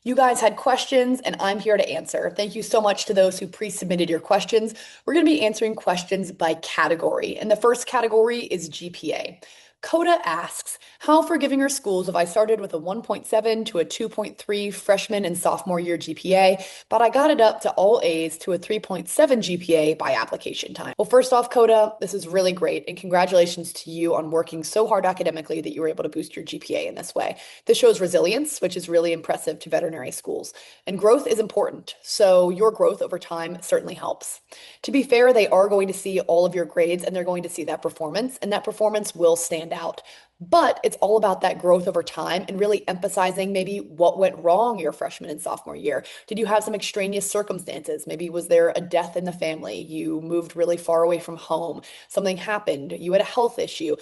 You guys had questions, and I'm here to answer. Thank you so much to those who pre-submitted your questions. We're going to be answering questions by category, and the first category is GPA. Coda asks, how forgiving are schools if I started with a 1.7 to a 2.3 freshman and sophomore year GPA, but I got it up to all A's to a 3.7 GPA by application time? Well, first off, Coda, this is really great, and congratulations to you on working so hard academically that you were able to boost your GPA in this way. This shows resilience, which is really impressive to veterinary schools. And growth is important, so your growth over time certainly helps. To be fair, they are going to see all of your grades and they're going to see that performance, and that performance will stand out. But it's all about that growth over time and really emphasizing maybe what went wrong your freshman and sophomore year. Did you have some extraneous circumstances? Maybe was there a death in the family? You moved really far away from home. Something happened. You had a health issue.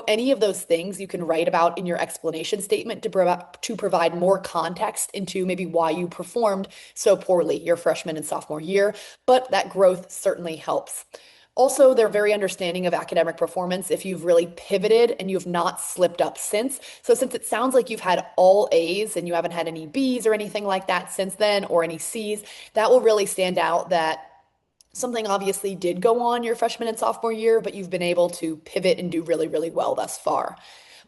Any of those things you can write about in your explanation statement to provide more context into maybe why you performed so poorly your freshman and sophomore year. But that growth certainly helps. Also, they're very understanding of academic performance if you've really pivoted and you've not slipped up since. So, since it sounds like you've had all A's and you haven't had any B's or anything like that since then, or any C's, that will really stand out that something obviously did go on your freshman and sophomore year, but you've been able to pivot and do really, really well thus far.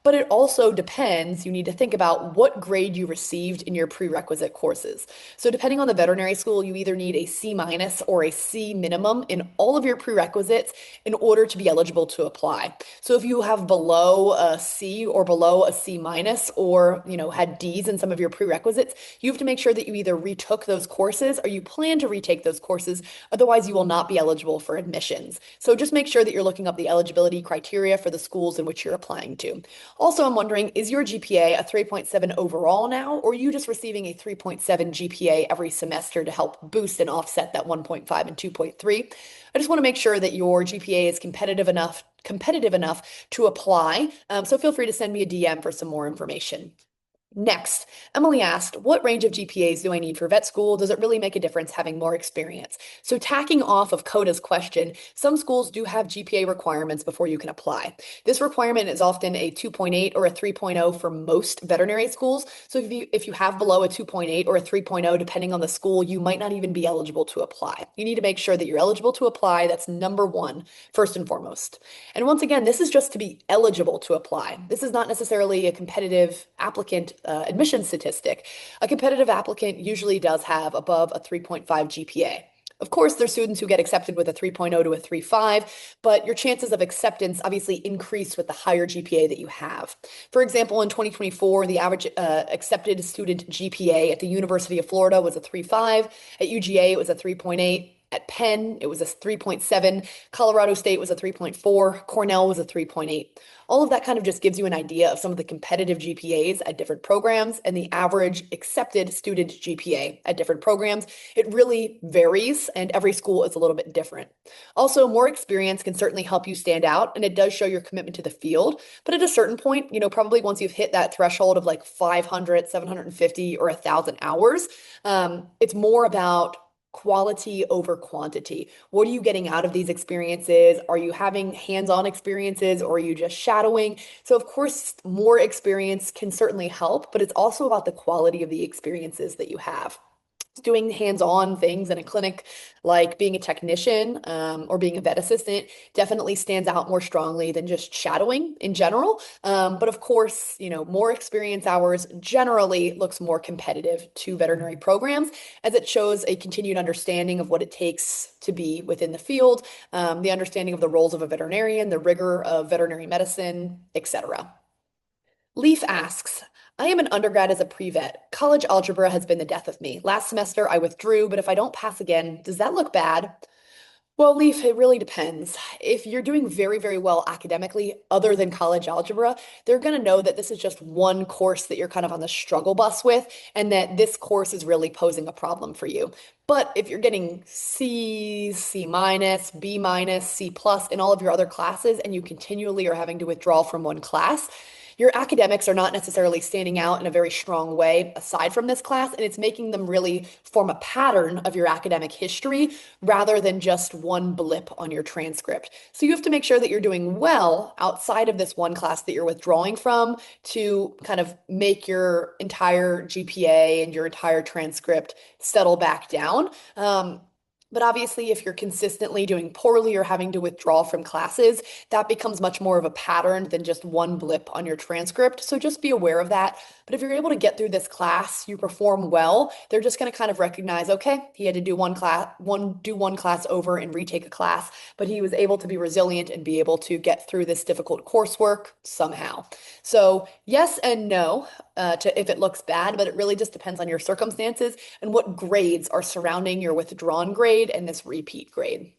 But it also depends, you need to think about what grade you received in your prerequisite courses. So depending on the veterinary school, you either need a C minus or a C minimum in all of your prerequisites in order to be eligible to apply. So if you have below a C or below a C minus or, had D's in some of your prerequisites, you have to make sure that you either retook those courses or you plan to retake those courses. Otherwise, you will not be eligible for admissions. So just make sure that you're looking up the eligibility criteria for the schools in which you're applying to. Also, I'm wondering, is your GPA a 3.7 overall now, or are you just receiving a 3.7 GPA every semester to help boost and offset that 1.5 and 2.3? I just want to make sure that your GPA is competitive enough to apply. So feel free to send me a DM for some more information. Next, Emily asked, what range of GPAs do I need for vet school? Does it really make a difference having more experience? So tacking off of Coda's question, some schools do have GPA requirements before you can apply. This requirement is often a 2.8 or a 3.0 for most veterinary schools. So if you have below a 2.8 or a 3.0, depending on the school, you might not even be eligible to apply. You need to make sure that you're eligible to apply. That's number one, first and foremost. And once again, this is just to be eligible to apply. This is not necessarily a competitive applicant admission statistic. A competitive applicant usually does have above a 3.5 GPA. Of course, there's students who get accepted with a 3.0 to a 3.5, but your chances of acceptance obviously increase with the higher GPA that you have. For example, in 2024, the average accepted student GPA at the University of Florida was a 3.5. At UGA, it was a 3.8. At Penn, it was a 3.7. Colorado State was a 3.4. Cornell was a 3.8. All of that kind of just gives you an idea of some of the competitive GPAs at different programs and the average accepted student GPA at different programs. It really varies, and every school is a little bit different. Also, more experience can certainly help you stand out, and it does show your commitment to the field. But at a certain point, probably once you've hit that threshold of like 500, 750, or 1,000 hours, it's more about quality over quantity. What are you getting out of these experiences? Are you having hands-on experiences or are you just shadowing? So, of course, more experience can certainly help, but it's also about the quality of the experiences that you have. Doing hands-on things in a clinic, like being a technician or being a vet assistant, definitely stands out more strongly than just shadowing in general. But of course, more experience hours generally looks more competitive to veterinary programs as it shows a continued understanding of what it takes to be within the field, the understanding of the roles of a veterinarian, the rigor of veterinary medicine, etc. Leaf asks, I am an undergrad as a pre-vet. College algebra has been the death of me. Last semester I withdrew, but if I don't pass again, does that look bad? Well, Leaf, it really depends. If you're doing very, very well academically, other than college algebra, they're going to know that this is just one course that you're kind of on the struggle bus with, and that this course is really posing a problem for you. But if you're getting C, C minus, B minus, C plus in all of your other classes, and you continually are having to withdraw from one class, your academics are not necessarily standing out in a very strong way aside from this class, and it's making them really form a pattern of your academic history rather than just one blip on your transcript. So you have to make sure that you're doing well outside of this one class that you're withdrawing from to kind of make your entire GPA and your entire transcript settle back down. But obviously, if you're consistently doing poorly or having to withdraw from classes, that becomes much more of a pattern than just one blip on your transcript. So just be aware of that. But if you're able to get through this class, you perform well, they're just going to kind of recognize, okay, he had to do one class over and retake a class, but he was able to be resilient and be able to get through this difficult coursework somehow. So yes and no, to if it looks bad, but it really just depends on your circumstances and what grades are surrounding your withdrawn grade and this repeat grade.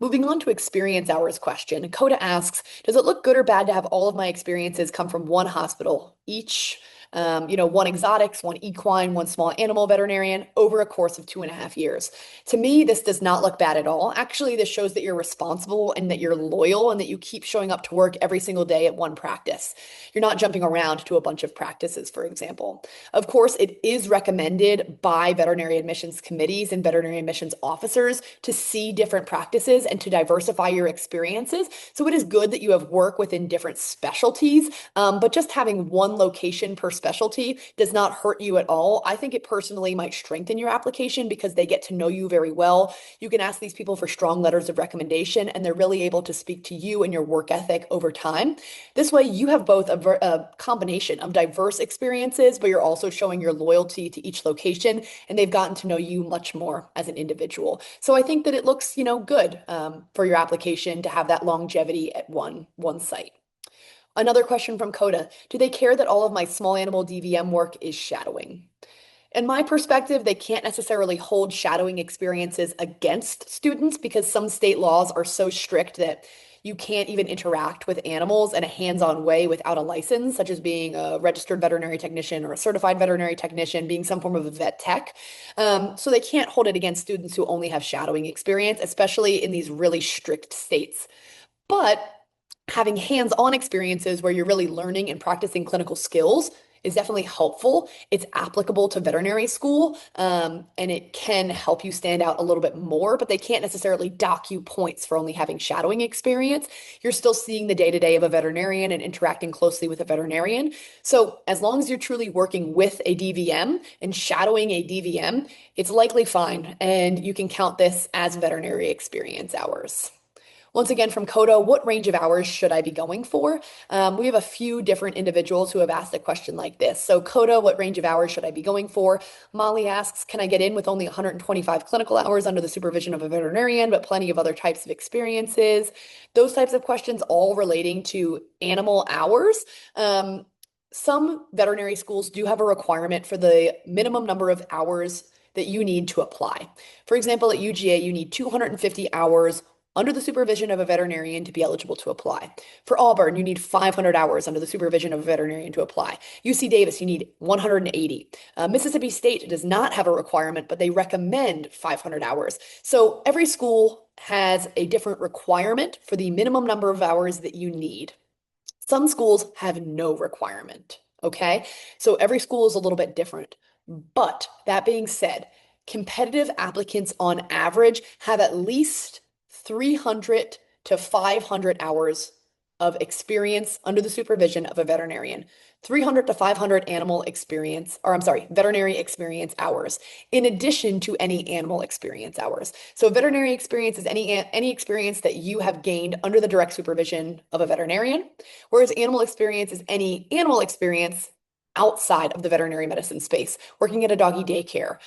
Moving on to experience hours question. Coda asks, does it look good or bad to have all of my experiences come from one hospital, each, one exotics, one equine, one small animal veterinarian over a course of 2.5 years? To me, this does not look bad at all. Actually, this shows that you're responsible and that you're loyal and that you keep showing up to work every single day at one practice. You're not jumping around to a bunch of practices, for example. Of course, it is recommended by veterinary admissions committees and veterinary admissions officers to see different practices and to diversify your experiences. So it is good that you have work within different specialties, but just having one location per specialty does not hurt you at all. I think it personally might strengthen your application because they get to know you very well. You can ask these people for strong letters of recommendation, and they're really able to speak to you and your work ethic over time. This way, you have both a combination of diverse experiences, but you're also showing your loyalty to each location, and they've gotten to know you much more as an individual. So I think that it looks, good for your application to have that longevity at one site. Another question from Coda. Do they care that all of my small animal DVM work is shadowing? In my perspective, they can't necessarily hold shadowing experiences against students because some state laws are so strict that you can't even interact with animals in a hands-on way without a license, such as being a registered veterinary technician or a certified veterinary technician, being some form of a vet tech. So they can't hold it against students who only have shadowing experience, especially in these really strict states. But having hands-on experiences where you're really learning and practicing clinical skills is definitely helpful. It's applicable to veterinary school, and it can help you stand out a little bit more, but they can't necessarily dock you points for only having shadowing experience. You're still seeing the day-to-day of a veterinarian and interacting closely with a veterinarian. So as long as you're truly working with a DVM and shadowing a DVM, it's likely fine, and you can count this as veterinary experience hours. Once again, from Coda, what range of hours should I be going for? We have a few different individuals who have asked a question like this. So Coda, what range of hours should I be going for? Molly asks, can I get in with only 125 clinical hours under the supervision of a veterinarian, but plenty of other types of experiences? Those types of questions all relating to animal hours. Some veterinary schools do have a requirement for the minimum number of hours that you need to apply. For example, at UGA, you need 250 hours under the supervision of a veterinarian to be eligible to apply. For Auburn, you need 500 hours under the supervision of a veterinarian to apply. UC Davis, you need 180. Mississippi State does not have a requirement, but they recommend 500 hours. So every school has a different requirement for the minimum number of hours that you need. Some schools have no requirement, okay? So every school is a little bit different. But that being said, competitive applicants on average have at least 300 to 500 hours of experience under the supervision of a veterinarian. 300 to 500 veterinary experience hours, in addition to any animal experience hours. So veterinary experience is any experience that you have gained under the direct supervision of a veterinarian, whereas animal experience is any animal experience outside of the veterinary medicine space, working at a doggy daycare,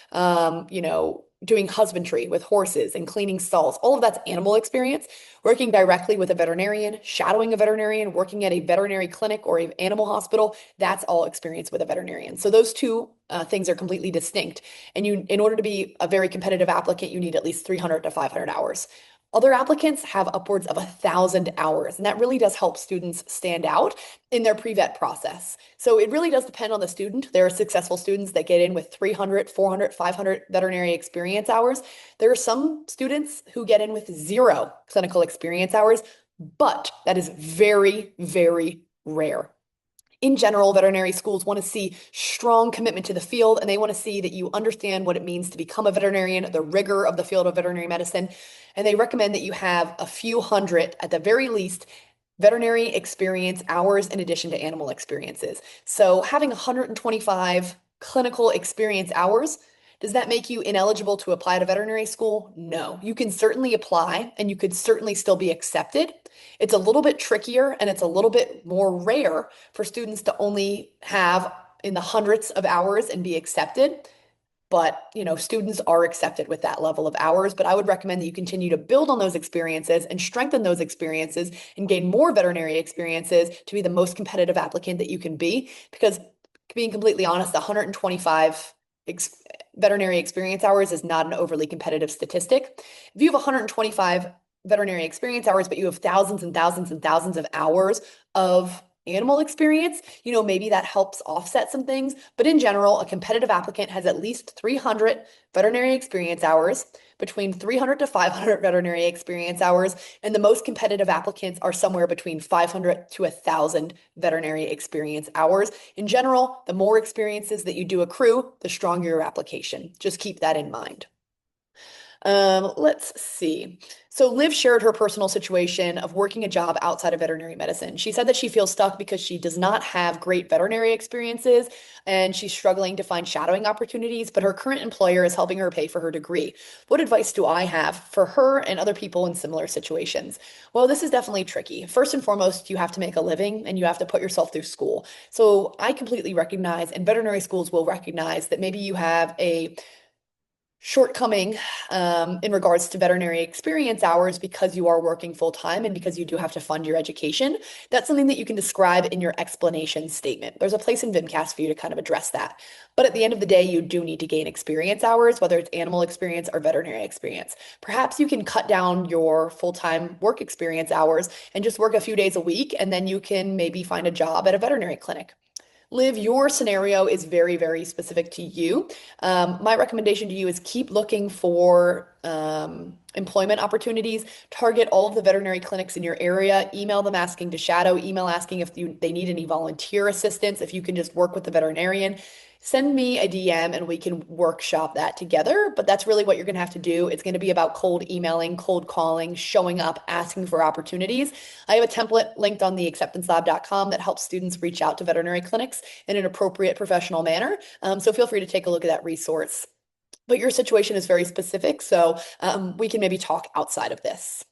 doing husbandry with horses and cleaning stalls. All of that's animal experience. Working directly with a veterinarian, shadowing a veterinarian, working at a veterinary clinic or an animal hospital, that's all experience with a veterinarian. So those two things are completely distinct. And in order to be a very competitive applicant, you need at least 300 to 500 hours. Other applicants have upwards of 1,000 hours, and that really does help students stand out in their pre-vet process. So it really does depend on the student. There are successful students that get in with 300, 400, 500 veterinary experience hours. There are some students who get in with 0 clinical experience hours, but that is very, very rare. In general, veterinary schools want to see strong commitment to the field, and they want to see that you understand what it means to become a veterinarian, the rigor of the field of veterinary medicine. And they recommend that you have a few hundred, at the very least, veterinary experience hours in addition to animal experiences. So having 125 clinical experience hours, does that make you ineligible to apply to veterinary school? No. You can certainly apply and you could certainly still be accepted. It's a little bit trickier and it's a little bit more rare for students to only have in the hundreds of hours and be accepted. But, students are accepted with that level of hours. But I would recommend that you continue to build on those experiences and strengthen those experiences and gain more veterinary experiences to be the most competitive applicant that you can be. Because being completely honest, 125 veterinary experience hours is not an overly competitive statistic. If you have 125 veterinary experience hours, but you have thousands and thousands and thousands of hours of animal experience, maybe that helps offset some things. But in general, a competitive applicant has at least 300 veterinary experience hours, between 300 to 500 veterinary experience hours, and the most competitive applicants are somewhere between 500 to 1,000 veterinary experience hours. In general, the more experiences that you do accrue, the stronger your application. Just keep that in mind. Let's see. So Liv shared her personal situation of working a job outside of veterinary medicine. She said that she feels stuck because she does not have great veterinary experiences and she's struggling to find shadowing opportunities, but her current employer is helping her pay for her degree. What advice do I have for her and other people in similar situations? Well, this is definitely tricky. First and foremost, you have to make a living and you have to put yourself through school. So I completely recognize, and veterinary schools will recognize, that maybe you have a shortcoming in regards to veterinary experience hours because you are working full time and because you do have to fund your education. That's something that you can describe in your explanation statement. There's a place in VMCAS for you to kind of address that. But at the end of the day, you do need to gain experience hours, whether it's animal experience or veterinary experience. Perhaps you can cut down your full-time work experience hours and just work a few days a week, and then you can maybe find a job at a veterinary clinic. Liv, your scenario is very, very specific to you. My recommendation to you is keep looking for employment opportunities. Target all of the veterinary clinics in your area. Email them asking to shadow. Email asking if they need any volunteer assistance, if you can just work with the veterinarian. Send me a DM and we can workshop that together. But that's really what you're going to have to do. It's going to be about cold emailing, cold calling, showing up, asking for opportunities. I have a template linked on the acceptancelab.com that helps students reach out to veterinary clinics in an appropriate professional manner. So feel free to take a look at that resource. But your situation is very specific, so we can maybe talk outside of this.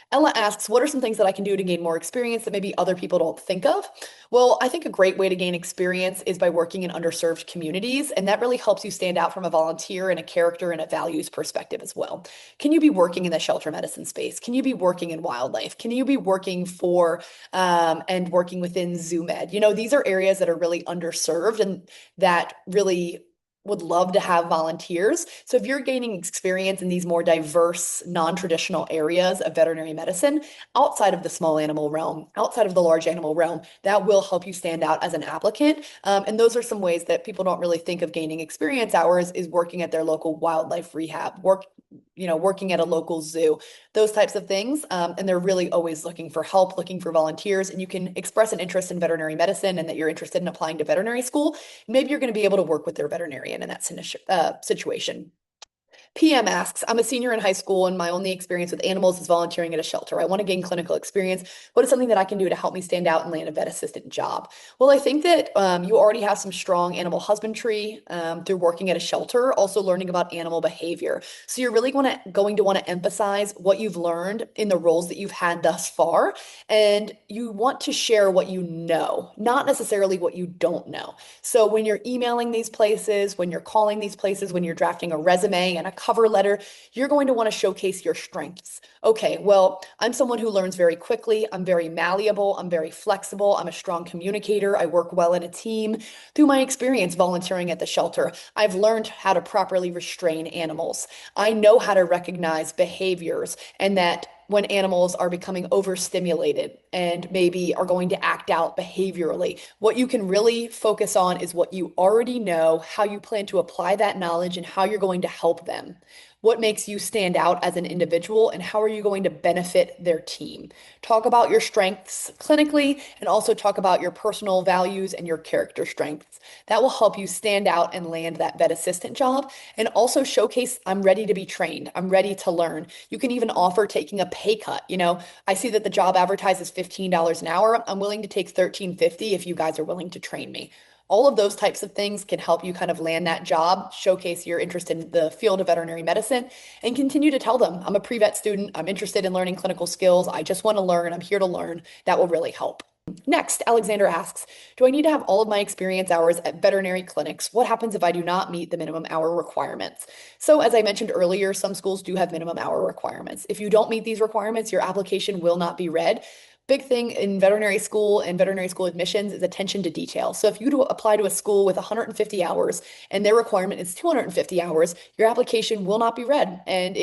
Ella asks, what are some things that I can do to gain more experience that maybe other people don't think of? Well, I think a great way to gain experience is by working in underserved communities, and that really helps you stand out from a volunteer and a character and a values perspective as well. Can you be working in the shelter medicine space? Can you be working in wildlife? Can you be working for and working within zoo med? These are areas that are really underserved and that really would love to have volunteers. So if you're gaining experience in these more diverse, non-traditional areas of veterinary medicine, outside of the small animal realm, outside of the large animal realm, that will help you stand out as an applicant. And those are some ways that people don't really think of gaining experience hours, is working at their local wildlife rehab, working at a local zoo, those types of things. And they're really always looking for help, looking for volunteers. And you can express an interest in veterinary medicine and that you're interested in applying to veterinary school. Maybe you're going to be able to work with their veterinarian in that situation. PM asks, I'm a senior in high school and my only experience with animals is volunteering at a shelter. I want to gain clinical experience. What is something that I can do to help me stand out and land a vet assistant job? Well, I think that you already have some strong animal husbandry through working at a shelter, also learning about animal behavior. So you're really going to want to emphasize what you've learned in the roles that you've had thus far. And you want to share what you know, not necessarily what you don't know. So when you're emailing these places, when you're calling these places, when you're drafting a resume and a cover letter, you're going to want to showcase your strengths. Okay, well, I'm someone who learns very quickly. I'm very malleable. I'm very flexible. I'm a strong communicator. I work well in a team. Through my experience volunteering at the shelter, I've learned how to properly restrain animals. I know how to recognize behaviors and that when animals are becoming overstimulated, and maybe are going to act out behaviorally. What you can really focus on is what you already know, how you plan to apply that knowledge, and how you're going to help them. What makes you stand out as an individual, and how are you going to benefit their team? Talk about your strengths clinically, and also talk about your personal values and your character strengths. That will help you stand out and land that vet assistant job, and also showcase, I'm ready to be trained. I'm ready to learn. You can even offer taking a pay cut. I see that the job advertises $15 an hour. I'm willing to take $13.50 if you guys are willing to train me. All of those types of things can help you kind of land that job, showcase your interest in the field of veterinary medicine, and continue to tell them, I'm a pre-vet student. I'm interested in learning clinical skills. I just want to learn. I'm here to learn. That will really help. Next, Alexander asks, do I need to have all of my experience hours at veterinary clinics? What happens if I do not meet the minimum hour requirements? So, as I mentioned earlier, some schools do have minimum hour requirements. If you don't meet these requirements, your application will not be read. Big thing in veterinary school and veterinary school admissions is attention to detail. So if you apply to a school with 150 hours and their requirement is 250 hours, your application will not be read. And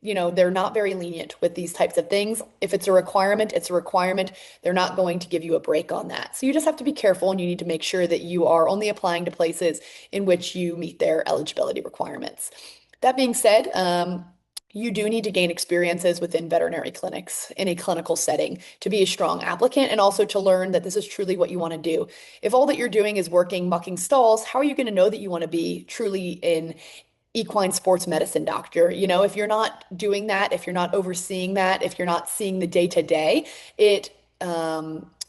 they're not very lenient with these types of things. If it's a requirement, it's a requirement. They're not going to give you a break on that. So you just have to be careful, and you need to make sure that you are only applying to places in which you meet their eligibility requirements. That being said, you do need to gain experiences within veterinary clinics in a clinical setting to be a strong applicant, and also to learn that this is truly what you want to do. If all that you're doing is working mucking stalls, how are you going to know that you want to be truly an equine sports medicine doctor? If you're not doing that, if you're not overseeing that, if you're not seeing the day to day, it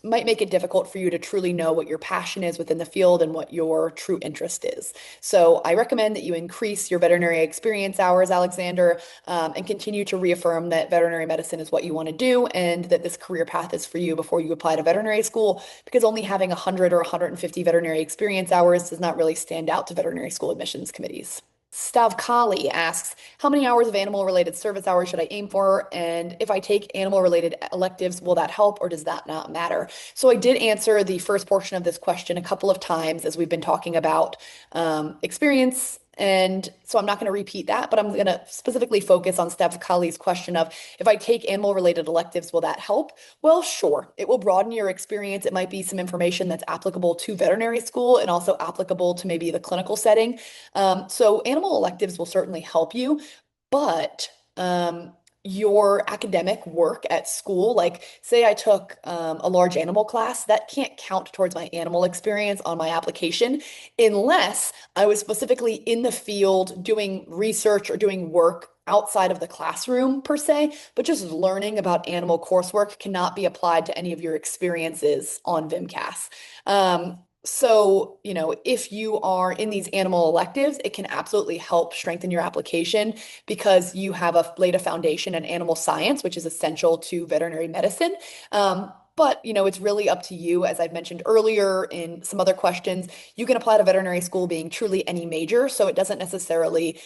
might make it difficult for you to truly know what your passion is within the field and what your true interest is. So I recommend that you increase your veterinary experience hours, Alexander, and continue to reaffirm that veterinary medicine is what you want to do, and that this career path is for you before you apply to veterinary school, because only having 100 or 150 veterinary experience hours does not really stand out to veterinary school admissions committees. Stavkali asks, how many hours of animal-related service hours should I aim for? And if I take animal-related electives, will that help, or does that not matter? So I did answer the first portion of this question a couple of times as we've been talking about experience. And so I'm not going to repeat that, but I'm going to specifically focus on Stavkali's question of, if I take animal-related electives, will that help? Well, sure. It will broaden your experience. It might be some information that's applicable to veterinary school and also applicable to maybe the clinical setting. So animal electives will certainly help you, but your academic work at school, like say I took a large animal class, that can't count towards my animal experience on my application unless I was specifically in the field doing research or doing work outside of the classroom per se, but just learning about animal coursework cannot be applied to any of your experiences on VMCAS. So, if you are in these animal electives, it can absolutely help strengthen your application because you have laid a foundation in animal science, which is essential to veterinary medicine. But it's really up to you. As I've mentioned earlier in some other questions, you can apply to veterinary school being truly any major. So it doesn't necessarily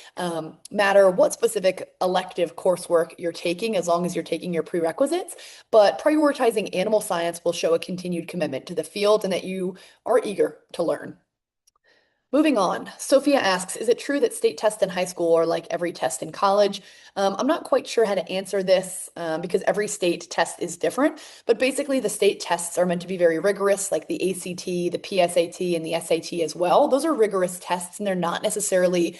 matter what specific elective coursework you're taking, as long as you're taking your prerequisites. But prioritizing animal science will show a continued commitment to the field and that you are eager to learn. Moving on, Sophia asks, is it true that state tests in high school are like every test in college? I'm not quite sure how to answer this because every state test is different, but basically the state tests are meant to be very rigorous, like the ACT, the PSAT, and the SAT as well. Those are rigorous tests, and they're not necessarily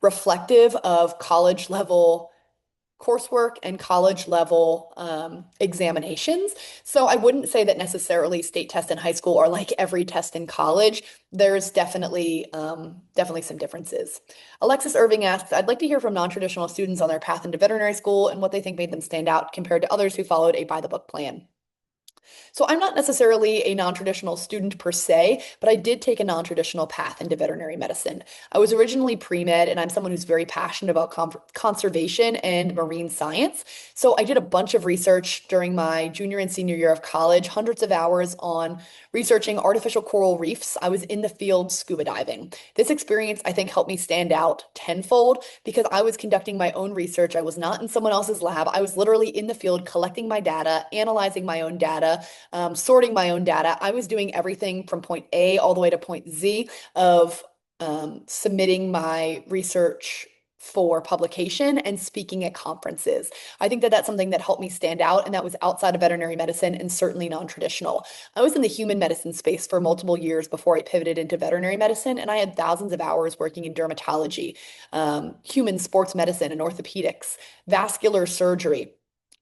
reflective of college level coursework and college level examinations. So I wouldn't say that necessarily state tests in high school are like every test in college. There's definitely some differences. Alexis Irving asks, I'd like to hear from non-traditional students on their path into veterinary school and what they think made them stand out compared to others who followed a by-the-book plan. So I'm not necessarily a non-traditional student per se, but I did take a non-traditional path into veterinary medicine. I was originally pre-med, and I'm someone who's very passionate about conservation and marine science. So I did a bunch of research during my junior and senior year of college, hundreds of hours on researching artificial coral reefs. I was in the field scuba diving. This experience, I think, helped me stand out tenfold because I was conducting my own research. I was not in someone else's lab. I was literally in the field collecting my data, analyzing my own data, sorting my own data. I was doing everything from point A all the way to point Z of submitting my research for publication and speaking at conferences. I think that that's something that helped me stand out, and that was outside of veterinary medicine and certainly non-traditional. I was in the human medicine space for multiple years before I pivoted into veterinary medicine, and I had thousands of hours working in dermatology, human sports medicine and orthopedics, vascular surgery,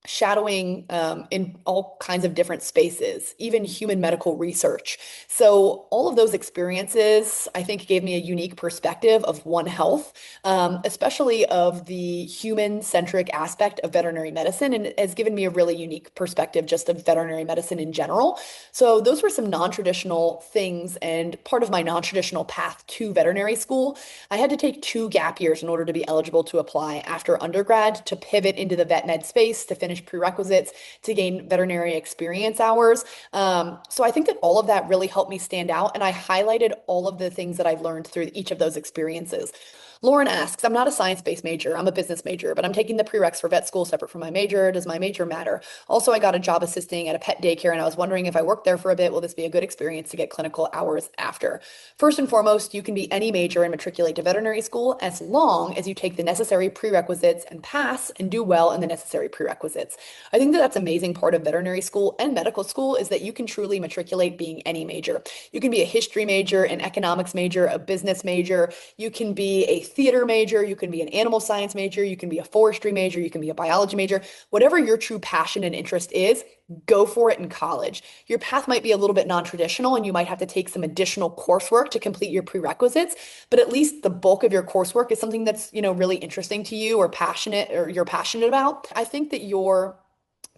shadowing in all kinds of different spaces, even human medical research. So all of those experiences, I think, gave me a unique perspective of One Health, especially of the human-centric aspect of veterinary medicine, and it has given me a really unique perspective just of veterinary medicine in general. So those were some non-traditional things and part of my non-traditional path to veterinary school. I had to take 2 gap years in order to be eligible to apply after undergrad to pivot into the vet med space to finish prerequisites to gain veterinary experience hours. So I think that all of that really helped me stand out, and I highlighted all of the things that I've learned through each of those experiences. Lauren asks, I'm not a science-based major, I'm a business major, but I'm taking the prereqs for vet school separate from my major. Does my major matter? Also, I got a job assisting at a pet daycare, and I was wondering if I work there for a bit, will this be a good experience to get clinical hours after? First and foremost, you can be any major and matriculate to veterinary school as long as you take the necessary prerequisites and pass and do well in the necessary prerequisites. I think that that's an amazing part of veterinary school and medical school is that you can truly matriculate being any major. You can be a history major, an economics major, a business major. You can be a theater major. You can be an animal science major. You can be a forestry major. You can be a biology major. Whatever your true passion and interest is, go for it in college. Your path might be a little bit non-traditional and you might have to take some additional coursework to complete your prerequisites, but at least the bulk of your coursework is something that's, really interesting to you or passionate or you're passionate about. I think that your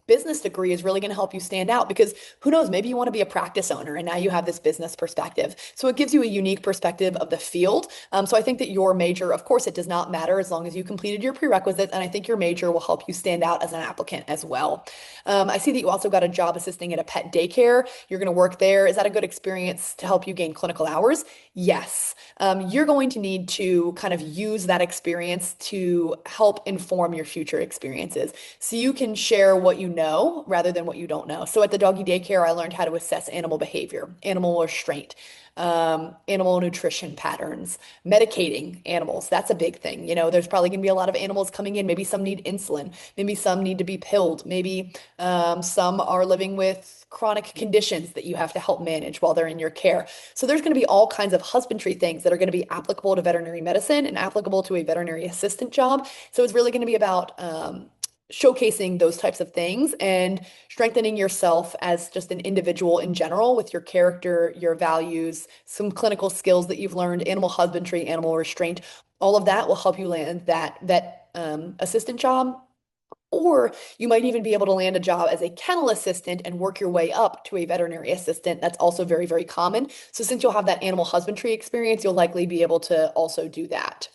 business degree is really going to help you stand out because who knows, maybe you want to be a practice owner and now you have this business perspective. So it gives you a unique perspective of the field. So I think that your major, of course, it does not matter as long as you completed your prerequisites. And I think your major will help you stand out as an applicant as well. I see that you also got a job assisting at a pet daycare. You're going to work there. Is that a good experience to help you gain clinical hours? Yes. You're going to need to kind of use that experience to help inform your future experiences. So you can share what you know rather than what you don't know. So at the doggy daycare, I learned how to assess animal behavior, animal restraint, animal nutrition patterns, medicating animals. That's a big thing. There's probably going to be a lot of animals coming in. Maybe some need insulin. Maybe some need to be pilled. Maybe some are living with chronic conditions that you have to help manage while they're in your care. So there's going to be all kinds of husbandry things that are going to be applicable to veterinary medicine and applicable to a veterinary assistant job. So it's really going to be about showcasing those types of things and strengthening yourself as just an individual in general with your character, your values, some clinical skills that you've learned, animal husbandry, animal restraint. All of that will help you land that vet assistant job. Or you might even be able to land a job as a kennel assistant and work your way up to a veterinary assistant. That's also very, very common. So since you'll have that animal husbandry experience, you'll likely be able to also do that.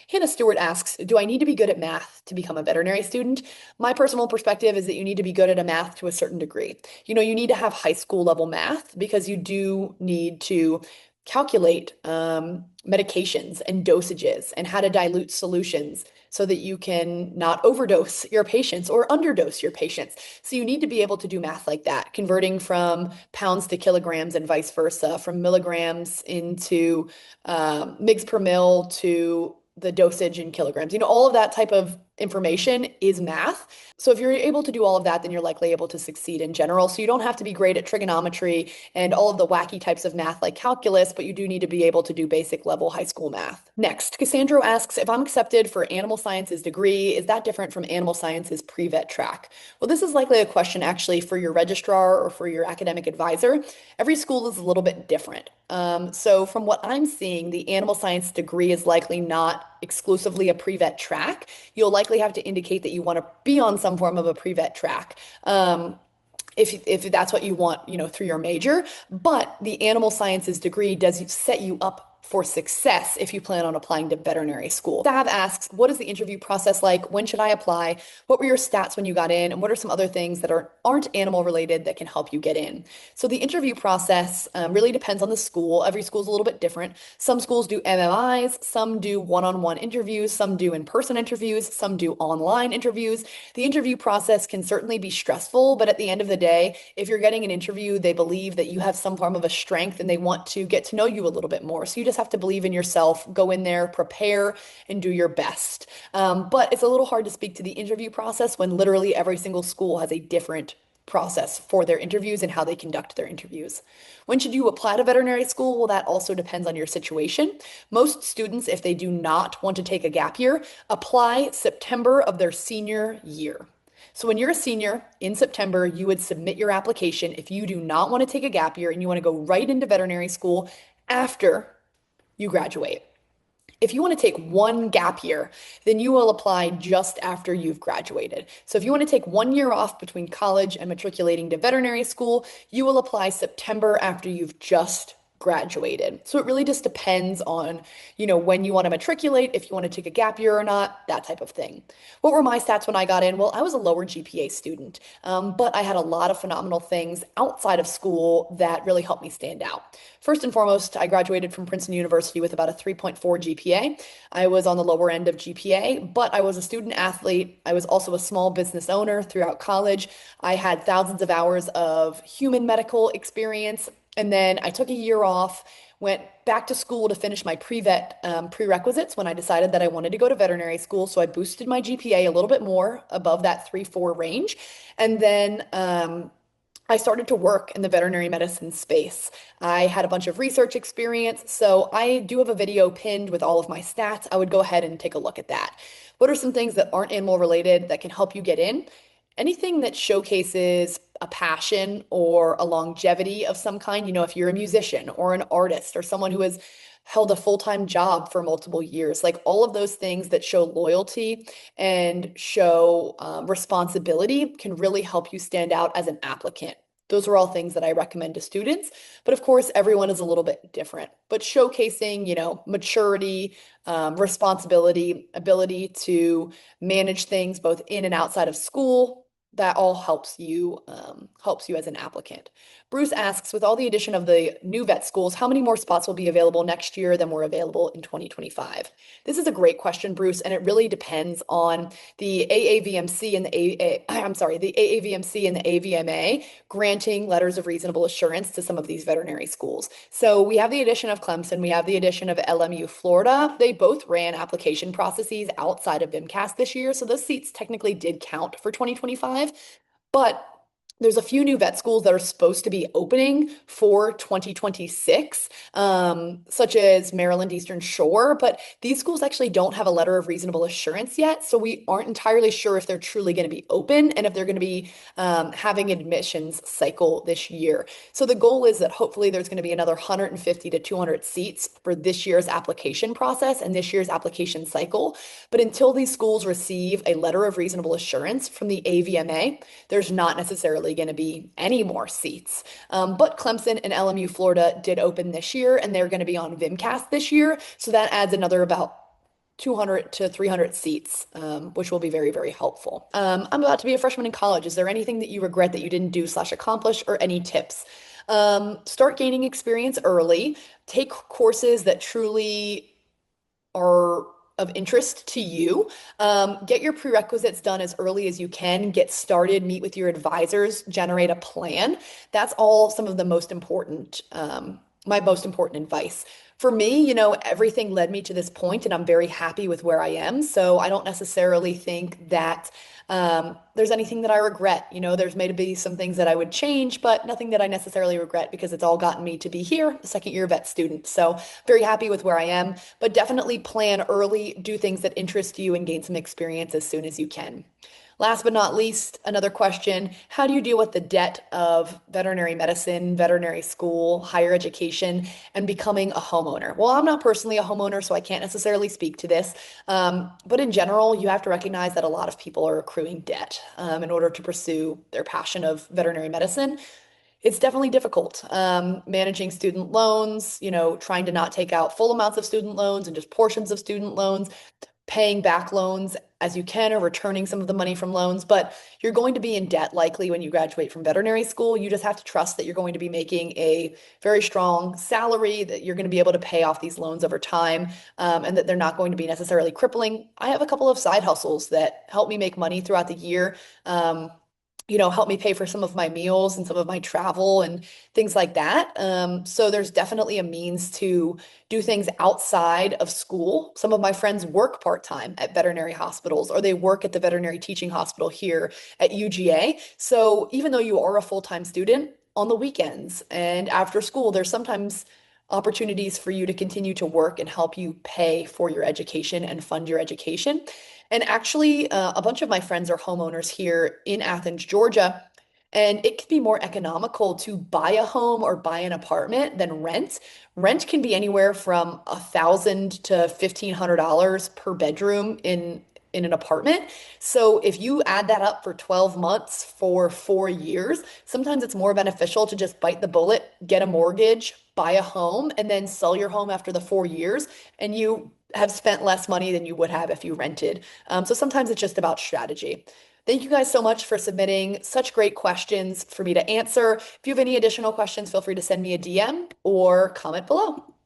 Hannah Stewart asks, do I need to be good at math to become a veterinary student? My personal perspective is that you need to be good at a math to a certain degree. You need to have high school level math because you do need to calculate medications and dosages and how to dilute solutions so that you can not overdose your patients or underdose your patients. So you need to be able to do math like that, converting from pounds to kilograms and vice versa, from milligrams into mgs per mil to the dosage in kilograms. All of that type of information is math. So if you're able to do all of that, then you're likely able to succeed in general. So you don't have to be great at trigonometry and all of the wacky types of math like calculus, but you do need to be able to do basic level high school math. Next, Cassandra asks, if I'm accepted for animal sciences degree, is that different from animal sciences pre-vet track? Well, this is likely a question actually for your registrar or for your academic advisor. Every school is a little bit different. So from what I'm seeing, the animal science degree is likely not exclusively a pre-vet track. You'll likely have to indicate that you want to be on some form of a pre-vet track. If that's what you want, through your major, but the animal sciences degree does set you up for success if you plan on applying to veterinary school. Sav asks, what is the interview process like? When should I apply? What were your stats when you got in? And what are some other things that aren't animal related that can help you get in? So the interview process really depends on the school. Every school is a little bit different. Some schools do MMIs, some do one-on-one interviews, some do in-person interviews, some do online interviews. The interview process can certainly be stressful, but at the end of the day, if you're getting an interview, they believe that you have some form of a strength and they want to get to know you a little bit more. So you just have to believe in yourself, go in there, prepare, and do your best. But it's a little hard to speak to the interview process when literally every single school has a different process for their interviews and how they conduct their interviews. When should you apply to veterinary school? Well, that also depends on your situation. Most students, if they do not want to take a gap year, apply September of their senior year. So when you're a senior in September, you would submit your application if you do not want to take a gap year and you want to go right into veterinary school after you graduate. If you want to take one gap year, then you will apply just after you've graduated. So if you want to take 1 year off between college and matriculating to veterinary school, you will apply September after you've just graduated. So it really just depends on, when you want to matriculate, if you want to take a gap year or not, that type of thing. What were my stats when I got in? Well, I was a lower GPA student, but I had a lot of phenomenal things outside of school that really helped me stand out. First and foremost, I graduated from Princeton University with about a 3.4 GPA. I was on the lower end of GPA, but I was a student athlete. I was also a small business owner throughout college. I had thousands of hours of human medical experience. And then I took a year off, went back to school to finish my pre-vet prerequisites when I decided that I wanted to go to veterinary school. So I boosted my GPA a little bit more above that 3.4 range. And then I started to work in the veterinary medicine space. I had a bunch of research experience, so I do have a video pinned with all of my stats. I would go ahead and take a look at that. What are some things that aren't animal related that can help you get in? Anything that showcases a passion or a longevity of some kind, if you're a musician or an artist or someone who has held a full-time job for multiple years, like all of those things that show loyalty and show responsibility can really help you stand out as an applicant. Those are all things that I recommend to students. But of course, everyone is a little bit different. But showcasing, maturity, responsibility, ability to manage things both in and outside of school, that all helps you as an applicant. Bruce asks, with all the addition of the new vet schools, how many more spots will be available next year than were available in 2025? This is a great question, Bruce, and it really depends on the AAVMC and the AAVMC and the AVMA granting letters of reasonable assurance to some of these veterinary schools. So we have the addition of Clemson, we have the addition of LMU Florida. They both ran application processes outside of VMCAS this year, so those seats technically did count for 2025. But there's a few new vet schools that are supposed to be opening for 2026, such as Maryland Eastern Shore, but these schools actually don't have a letter of reasonable assurance yet, so we aren't entirely sure if they're truly going to be open and if they're going to be having admissions cycle this year. So the goal is that hopefully there's going to be another 150 to 200 seats for this year's application process and this year's application cycle. But until these schools receive a letter of reasonable assurance from the AVMA, there's not necessarily going to be any more seats. But Clemson and LMU Florida did open this year, and they're going to be on VMCAS this year. So that adds another about 200 to 300 seats, which will be very, very helpful. I'm about to be a freshman in college. Is there anything that you regret that you didn't do / accomplish, or any tips? Start gaining experience early. Take courses that truly are of interest to you. Get your prerequisites done as early as you can. Get started, meet with your advisors, generate a plan. That's all some of the most important, my most important advice. For me, everything led me to this point, and I'm very happy with where I am. So I don't necessarily think that there's anything that I regret. There's maybe some things that I would change, but nothing that I necessarily regret because it's all gotten me to be here, a second year vet student. So very happy with where I am, but definitely plan early, do things that interest you, and gain some experience as soon as you can. Last but not least, another question: how do you deal with the debt of veterinary medicine, veterinary school, higher education, and becoming a homeowner? Well, I'm not personally a homeowner, so I can't necessarily speak to this. But in general, you have to recognize that a lot of people are accruing debt in order to pursue their passion of veterinary medicine. It's definitely difficult managing student loans, trying to not take out full amounts of student loans and just portions of student loans, paying back loans as you can or returning some of the money from loans. But you're going to be in debt likely when you graduate from veterinary school. You just have to trust that you're going to be making a very strong salary, that you're going to be able to pay off these loans over time, and that they're not going to be necessarily crippling. I have a couple of side hustles that help me make money throughout the year. help me pay for some of my meals and some of my travel and things like that. So there's definitely a means to do things outside of school. Some of my friends work part-time at veterinary hospitals, or they work at the veterinary teaching hospital here at UGA. So even though you are a full-time student, on the weekends and after school, there's sometimes opportunities for you to continue to work and help you pay for your education and fund your education. And actually, a bunch of my friends are homeowners here in Athens, Georgia, and it can be more economical to buy a home or buy an apartment than rent. Rent can be anywhere from $1,000 to $1,500 per bedroom in an apartment. So if you add that up for 12 months for 4 years, sometimes it's more beneficial to just bite the bullet, get a mortgage, buy a home, and then sell your home after the 4 years, and you have spent less money than you would have if you rented. So sometimes it's just about strategy. Thank you guys so much for submitting such great questions for me to answer. If you have any additional questions, feel free to send me a DM or comment below.